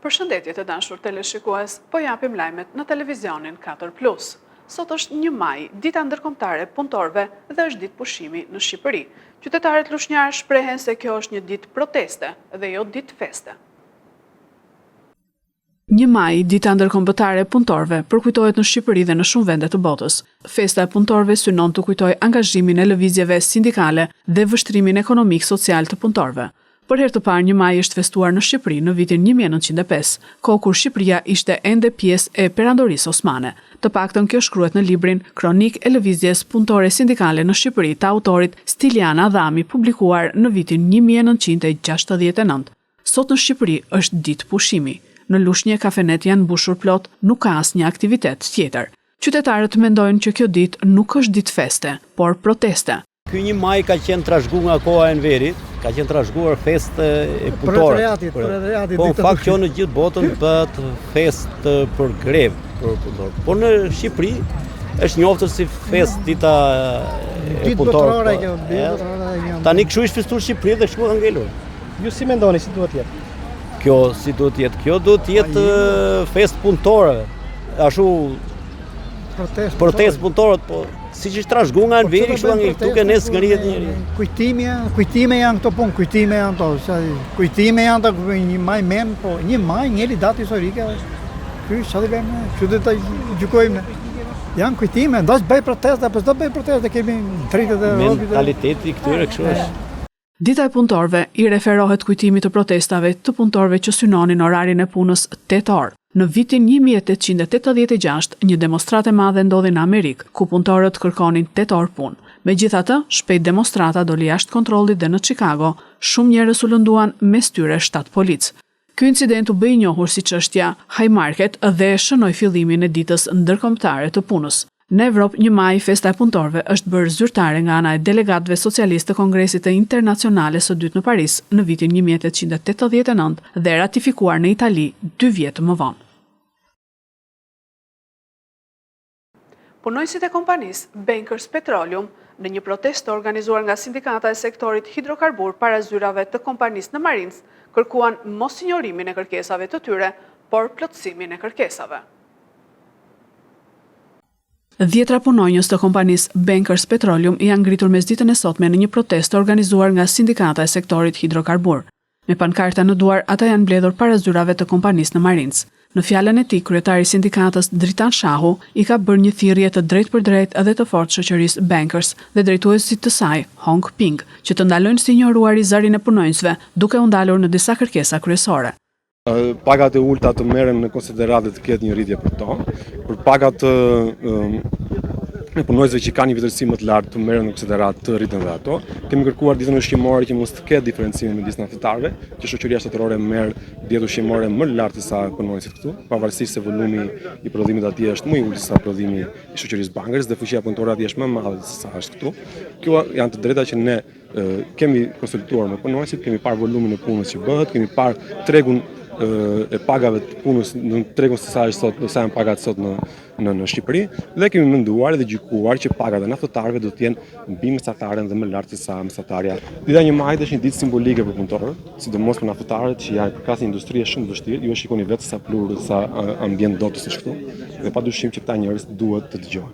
Përshëndetje të dashur teleshikues, po japim lajmet në televizionin 4+. Sot është 1 maj, dita ndërkombëtare punëtorëve dhe është ditë pushimi në Shqipëri. Qytetarët lushnjarë shprehen se kjo është një ditë proteste dhe jo ditë feste. 1 maj, dita ndërkombëtare punëtorëve, përkujtohet në Shqipëri dhe në shumë vende të botës. Festa e punëtorëve synon të kujtojë angazhimin e lëvizjeve sindikale dhe vështrimin ekonomik social të punëtorëve. Për herë të parë 1 maj është festuar në Shqipëri në vitin 1905, kohë kur Shqipëria ishte ende pjesë e perandorisë osmane. Të paktën kjo shkruhet në librin Kronik e lëvizjes punëtore sindikale në Shqipëri të autorit Stilian Adhami, publikuar në vitin 1969. Sot në Shqipëri është ditë pushimi. Në lushnjë kafenet janë mbushur plot, nuk ka asnjë aktivitet tjetër. Qytetarët mendojnë që kjo ditë nuk është ditë feste, por proteste. Ky 1 maj ka qenë trashëguar nga koha e Enverit, ka qenë trashëguar festë e punëtorëve. Po në fakt që në gjithë botën bëhet festë për grevë për punëtorët. Po në Shqipëri është njohur si festë dita e punëtorëve. Tani kështu është festuar në Shqipëri dhe kështu ka ngelur. Ju si mendoni si duhet jetë? Kjo si duhet jetë? Kjo duhet jetë festë punëtorëve. Ashtu protestë punëtorët, po siç është trashëguar nga Enveri, kështu nga duke ne ngrihet njëri. Kujtime janë këto punë, kujtime janë to. Kujtime janë të 1 maj mem, po 1 maj njëri datë historike. Ky çfarë bëjmë? Çu do ta gjykojmë? Janë kujtime, ndosh bëj protesta, apo s'do bëj protesta, kemi dritat e robit. Mentaliteti këtyre kështu është. Dita e punëtorëve i referohet kujtimit të protestave të punëtorëve që synonin orarin e punës 8 orë. Në vitin 1886, një demonstratë e madhe ndodhi në Amerikë, ku punëtorët kërkonin 8 orë punë. Megjithatë, shpejt demonstrata doli jashtë kontrollit dhe në Chicago, shumë njerëz u lënduan, mes tyre 7 policë. Ky incident u bë i njohur si çështja Haymarket dhe shënoi fillimin e ditës ndërkombëtare të punës. Në Evropë, 1 maj, festa e punëtorëve është bërë zyrtare nga ana e delegatëve socialistë të Kongresit të Internacionale së dytë në Paris në vitin 1889 dhe ratifikuar në Itali 2 vjet më vonë. Punojësit e kompanisë Bankers Petroleum në një protestë organizuar nga sindikata e sektorit hidrokarbur para zyrave të kompanisë në Marines kërkuan mos injorimin e kërkesave të tyre, por plotësimin e kërkesave. 10 punonjës të kompanisë Bankers Petroleum janë ngritur mesditën e sotme në një protestë organizuar nga sindikata e sektorit hidrokarbur. Me pankarta në duar, ata janë mbledhur para zyrave të kompanisë në Marines. Në fjalën e tij, kryetari i sindikatës Dritan Shahu i ka bërë një thirrje të drejtpërdrejtë edhe të fortë shoqërisë Bankers dhe drejtuesit të saj, Hong Ping, që të ndalojnë si injoruari zërin e punonjësve, duke u ndalur në disa kërkesa kryesore. Pagat e ulta të merren në konsideratë të ketë një rritje për to, për pagat e punonjësve që kanë një vlerësim më të lartë të merren në konsideratë të rriten dhe ato. Kemi kërkuar ditën ushqimore që mos të ketë diferencime midis naftatarëve, që shoqëria shtetërore merr dietë ushqimore më lart se sa punonjësit këtu, pavarësisht se volumi i prodhimit atje është më i ulët se sa prodhimi i shoqërisë Bankers dhe fuqia punëtorëve atje është më e madhe se sa është këtu. Kjo janë të drejta që ne kemi konsultuar me punonjësit, kemi parë volumin e punës që bëhet, kemi parë tregun e pagave të punës në tregun se sa janë pagat sot në Shqipëri dhe kemi menduar dhe gjykuar që pagat e naftatarëve do të jenë mbi mesataren dhe më lart se sa mesatarja. Dita 1 maj është një ditë simbolike për punëtorët, sidomos për naftatarët që janë përkas një industrie shumë vështirë, ju e shikoni vetë sa plurë, sa ambient dotës është këtu, dhe padyshim që këta njerëz duhet të dëgjohen.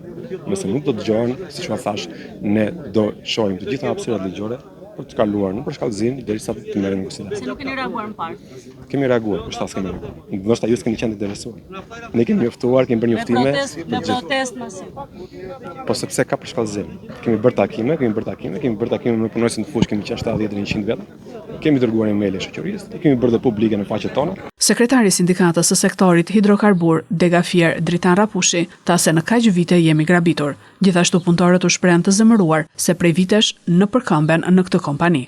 Nëse nuk do të dëgjohen, siç u thash, ne do shohim të gjitha hapësirat ligjore për të kaluar në përshkallëzim derisa të merren në konsiderim. Se nuk keni reaguar më parë? Kemi reaguar, por s'tas kemi reaguar. Ndoshta ju s'keni qenë të interesuar. Ne kemi njoftuar, kemi bërë njoftime. Me protestë masiv. Po sepse ka përshkallëzim. Kemi bërë takime me punonjësit në fushë, kemi qenë 70 deri në 100 vjet. Kemi dërguar emailë shoqërisë, kemi bërë dhe publike në faqet tona. Sekretari i sindikatës së sektorit hidrokarbur Degafier Dritan Rapushi tha se në kaq vite jemi grabitur. Gjithashtu punëtorët u shprehen të zemëruar se prej vitesh në përkëmben në këtë kompani.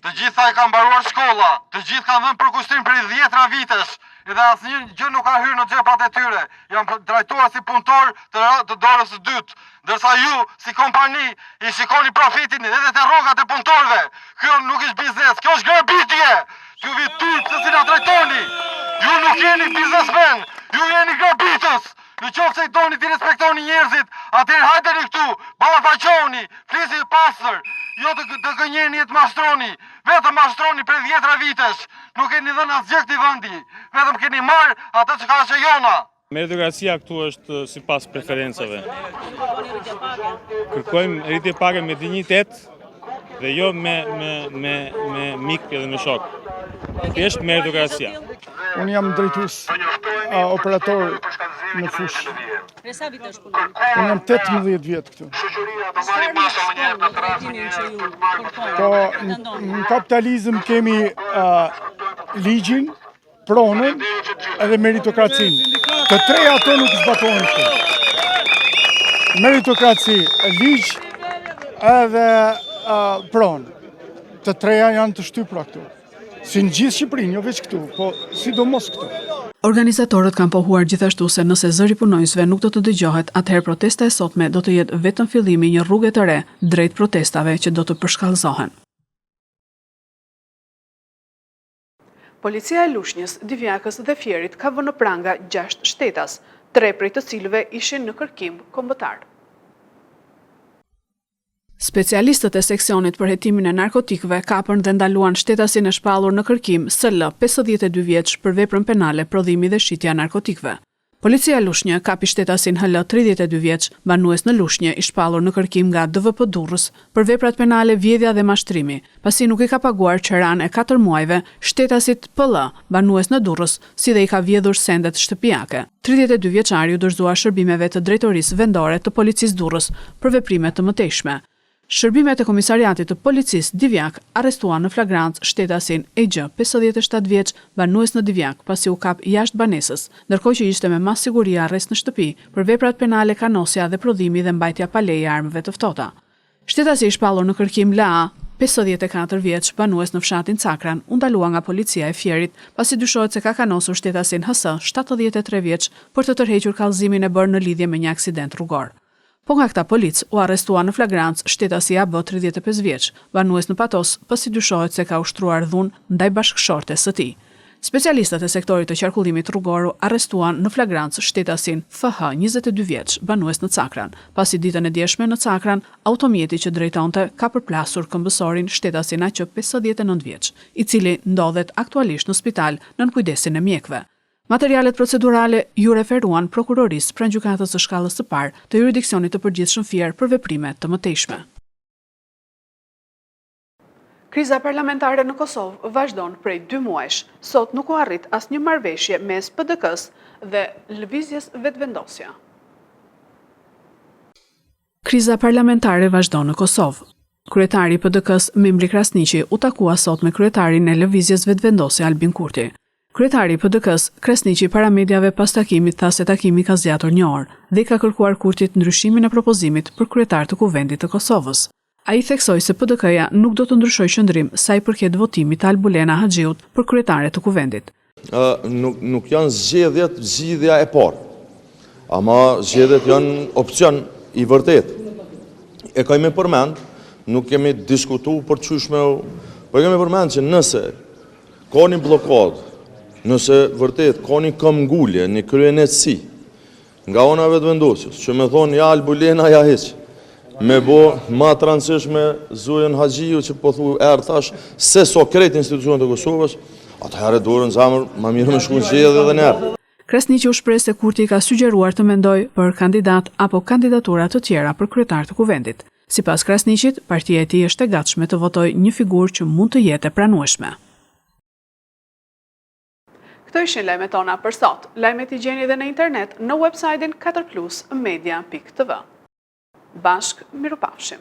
Të gjitha e kanë mbaruar shkolla, të gjithë kanë dhënë përkushtim prej 10 vitesh, edhe asnjë gjë nuk ka hyrë në xhepat e tyre. Janë trajtuar si punëtor të dorës së dytë, ndërsa ju si kompani i shikoni profitin edhe te rrogat e punëtorëve. Kjo nuk është biznes, kjo është grabitje. Ju vi turp se si na trajtoni. Ju nuk jeni biznesmen, ju jeni grabitës. Në qoftë se i doni t'i respektoni njerëzit, atëherë hajdeni këtu, ballafaqoni, flisni pastër, jo të gënjeni e të mashtroni. Vetëm mashtroni për 10 vitesh. Nuk keni dhënë asgjë këtij vendi. Vetëm keni marr atë që ka që jona. Meritokracia këtu është sipas preferencave. Kërkojmë rritje pake me dinjitet dhe jo me mik dhe me shok. Thjesht meritokracia. Unë jam drejtues operator në fushë. Për sa vite është punon? Unë jam 18 vjet këtu. Po, në kapitalizëm kemi ligjin, pronën edhe meritokracinë. Të treja ato nuk zbatohen këtu. Meritokraci, ligj edhe pronë. Të treja janë të shtypura këtu. Si në gjithë Shqipërinë, jo veç këtu, po sidomos këtu. Organizatorët kanë pohuar gjithashtu se nëse zëri punonjësve nuk do të dëgjohet, atëherë protesta e sotme do të jetë vetëm fillimi një rruge të re drejt protestave që do të përshkallëzohen. Policia e Lushnjës, Divjakës dhe Fierit ka vënë në pranga 6 shtetas, 3 prej të cilëve ishin në kërkim kombëtar. Specialistët e seksionit për hetimin e narkotikëve kapën dhe ndaluan shtetasin e shpallur në kërkim SL 52 vjeç për veprën penale prodhimi dhe shitja narkotikëve. Policia e Lushnjë kapi shtetasin HL 32 vjeç, banues në Lushnjë i shpallur në kërkim nga DVP Durrës për veprat penale vjedhja dhe mashtrimi, pasi nuk i ka paguar qeran e 4 muajve shtetasit PL, banues në Durrës, si dhe i ka vjedhur sendet shtëpiake. 32 vjeçari u dorëzua shërbimeve të drejtorisë vendore të policisë Durrës për veprime të mëtejshme. Shërbimet e komisariatit të policisë Divjak arrestuan në flagrancë shtetasin EG 57 vjeç, banues në Divjak, pasi u kap jashtë banesës, ndërkohë që ishte me mas siguri arrest në shtëpi për veprat penale kanosja dhe prodhimi dhe mbajtja pa leje armëve të ftohta. Shtetasi i shpallur në kërkim LA 54 vjeç, banues në fshatin Cakran, u ndalua nga policia e Fierit, pasi dyshohet se ka kanosur shtetasin HS 73 vjeç për të tërhequr kallëzimin e bërë në lidhje me një aksident rrugor. Po nga këta polic u arrestua në flagrancë shtetasi AB 35 vjeç, banues në Patos, pasi dyshohet se ka ushtruar dhunë ndaj bashkëshortes së tij. Specialistët e sektorit të qarkullimit rrugor arrestuan në flagrancë shtetasin FH 22 vjeç, banues në Cakran, pasi ditën e djeshme në Cakran, automjeti që drejtonte ka përplasur këmbësorin shtetasin AQ 59 vjeç, i cili ndodhet aktualisht në spital nën kujdesin e mjekëve. Materialet procedurale ju referuan prokurorisë pranë gjykatës së shkallës së parë të jurisdiksionit të përgjithshëm Fier për veprime të mëtejshme. Kriza parlamentare në Kosovë vazhdon prej 2 muajsh. Sot nuk u arrit asnjë marrëveshje mes PDK-s dhe lëvizjes vetëvendosja. Kriza parlamentare vazhdon në Kosovë. Kryetari i PDK-s Memri Krasniqi u takua sot me kryetarin e lëvizjes vetëvendosja Albin Kurti. Kryetari i PDK-s, Krasniqi para mediave pas takimit tha se takimi ka zgjatur 1 orë dhe ka kërkuar Kurtit ndryshimin e propozimit për kryetar të Kuvendit të Kosovës. Ai theksoi se PDK-ja nuk do të ndryshojë qëndrim sa i përket votimit të Albulena Haxhiut për kryetare të Kuvendit. Nuk janë zgjedhja e parë, ama zgjedhjet janë opcion i vërtet. E kemi përmend, nuk kemi diskutuar për çështme, por kemi përmend që nëse ka një blokadë, nëse vërtet ka një këmbgulje, një kryenetësi nga ona vetëvendosjes, që me thonë ja Albulena ja hiq, me bo ma transishme Zujën Haxhiu që po thu thash se so krejt institucionet e Kosovës, atëherë dorën zamër, ma mirë me shku në zgjedhje edhe njerë. Krasniqi u shpreh se Kurti ka sugjeruar të mendoj për kandidat apo kandidatura të tjera për kryetar të Kuvendit. Sipas Krasniqit, partia e tij është e gatshme të votojë një figurë që mund të jetë e pranueshme. Këto ishin lajmet tona për sot. Lajmet i gjeni edhe në internet në website-in 4plusmedia.tv. Bashk, mirupafshim.